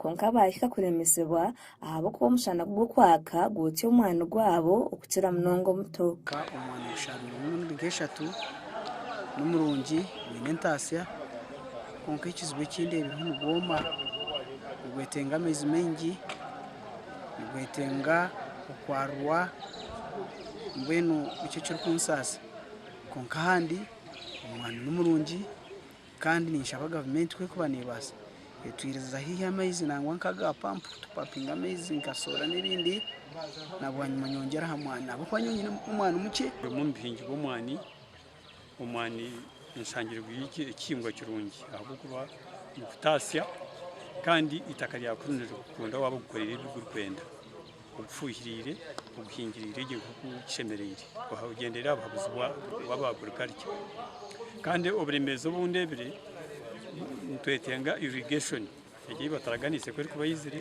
konka bahika kuremesebwa ahabo ko Omushana gwo kwaka gutyo umwana gwabo okukira mnongo muto Omushana n'umuntu ngeshatu n'umurungi n'entasya konka ekizibu kindi ebintu goma gwetenga amezi mengi gwetenga okwarwa mbwenu icyo cyo kunsasa konka handi umwana n'umurungi kandi ninshaka government kwe kuba nibasa etwiriza hiya amezi nangwa nkaga pump tupapinga amezi nkasora n'ibindi nabwanyuma nyongera hamwana abo kwanyine umwana umuke mu mpingi umwani insangire gwiki ekingwa kirungi ahubwo kuba mukutasya kandi itaka lya kurunira kukunda wabo gukorera ibigurkwenda ubufuhirire ubuhingirire igihe kucemerere bahagendera ababuzwa wabagurikarya kandi oburemezo bundebire ntwetenga irrigation igihe bataraganise ko kuba yizire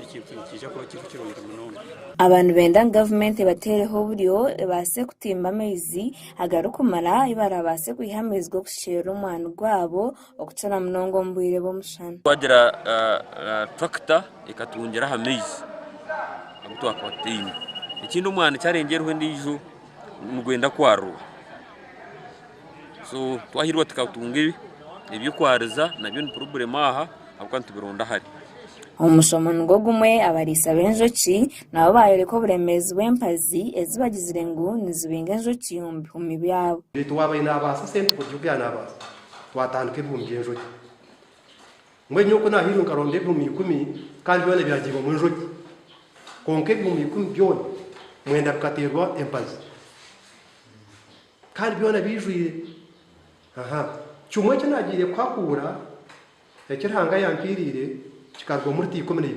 ikintu kije ko kirungira munonga abantu benda government batereho buryo base kutimba amezi agarukumara ibara base kuyihamezwa gushera umwana gwabo okucana munongo mbwire bo Mushana wagira tractor ikatungera hamezi agutwa kwatimba ikindi umwana cyarengerwe ndijo mugwenda kwarura so twahirwa tukatunga ibyo kwariza nabyo ni problem aha abukantu bironda hari Omushomano ngo gumwe abarisa benjoki nabo bayore buremezi wempazi ezibagizire ngo nizibinga enjoki mu byabo bitwabaye nabasa sente kujya byanabasa twatanduke bumye enjoki mwe nyoko nahirunga ronde bumye 10 kandi bone byagiye mu enjoki konke bumye 10 byone mwenda bikaterwa empazi kandi byone bijuye cyumwe cyanagiye kwakura ekiranga yampirire kikarwa muri 12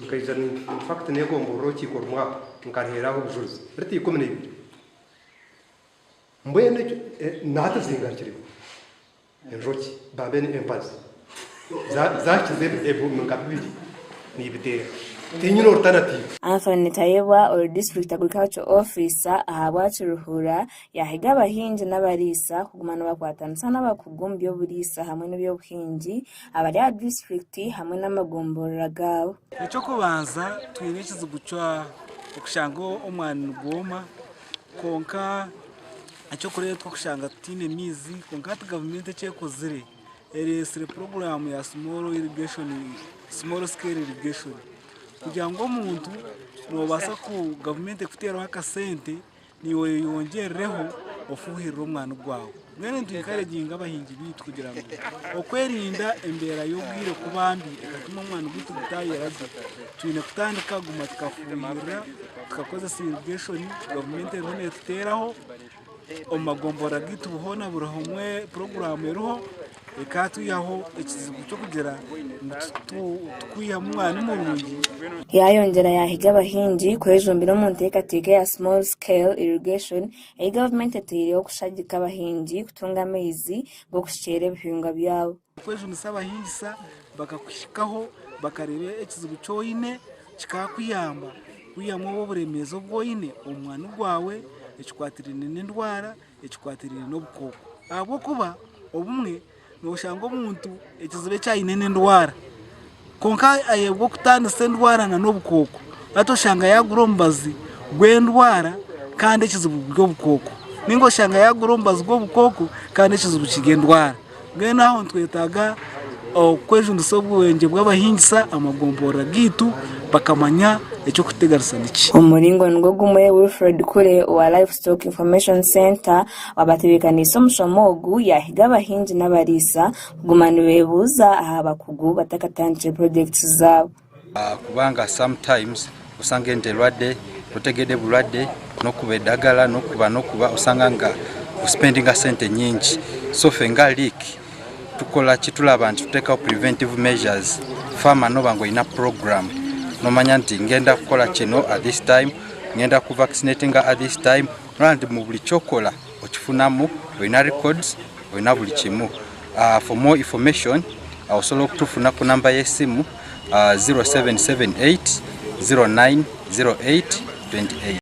nkayizana in fact nego mboro kikorwa nkarheraho bujuzi muri 12 mbwene nata zingarikire enjoki babene empazi zakize ebu mungabiri ni bitera tinyino alternative Anthony Tayewa or district agriculture officer ahabwa Kiruhura yahiga abahinji n'abarisa kugumana bakwatana sana bakugumbyo burisa hamwe n'ibyo buhinji abari ya district hamwe n'amagomborora gawo icyo kubanza twinekiza gucwa ukushango umwana goma konka icyo kureye twakushanga tine mizi konka government cyekozire eresire program ya small scale irrigation kugira ngo umuntu nobasa ku government kutera akasente niwe yongereho ofuhirira umwana gwawe mwene ndikareginga abahingi bitu kugira ngo okwerinda embera yobwire kubambi ekatuma umwana bitu gutayeraje twine kutandika guma tukafuhirira tukakoza irrigation government rone tuteraho omagombora gitu buhona burahomwe program yeruho ekatu yaho ekizibu cyo kugera tukwiya mwana n'umurungi yayongera yahiga abahinji kwejombira mu ntekateke ya small scale irrigation a government etiriyo kushagika abahinji kutunga amezi go kushera ibihingwa byabo kwejumisa abahinsa bakakushikaho bakarebe ekizibu cyoyine kikakuyamba kuyamwo oburemezo bwoyine umwana gwawe ekikwatirine n'indwara ekikwatirine n'obukoko abo kuba obumwe noshanga omuntu ekizibe cyayine n'indwara konka ayebwo kutandisa indwara na n'obukoko atoshanga yagura ombazi gw'endwara kandi ekizibu bw'obukoko ningo shanga yagura ombazi gw'obukoko kandi ekizibu kigendwara ngena aho twetaga okwejundisa obwenge bw'abahingisa amagombora gitu bakamanya ecyo kutegarisa niki umuringo ngo gumwe Wilfred Kure wa Livestock Information Center wabatebekaniso Omushomogu yahiga abahinji n'abarisa kugumana bebuza ahaba kugu batakatanje projects zabo kubanga sometimes usanga endelwadde kutegede bulwadde nokubedagala nokuba usanga nga spending sente nyingi so fenga leak tukola kitulaba abantu tuteka preventive measures farmer no bango ina program no manya nti ngenda kukola kino at this time ngenda ku vaccinating at this time rand mu buli chokola okifunamu oina records oina buli kimu for more information awusobola okutufuna ku namba y'essimu 0778 0908 28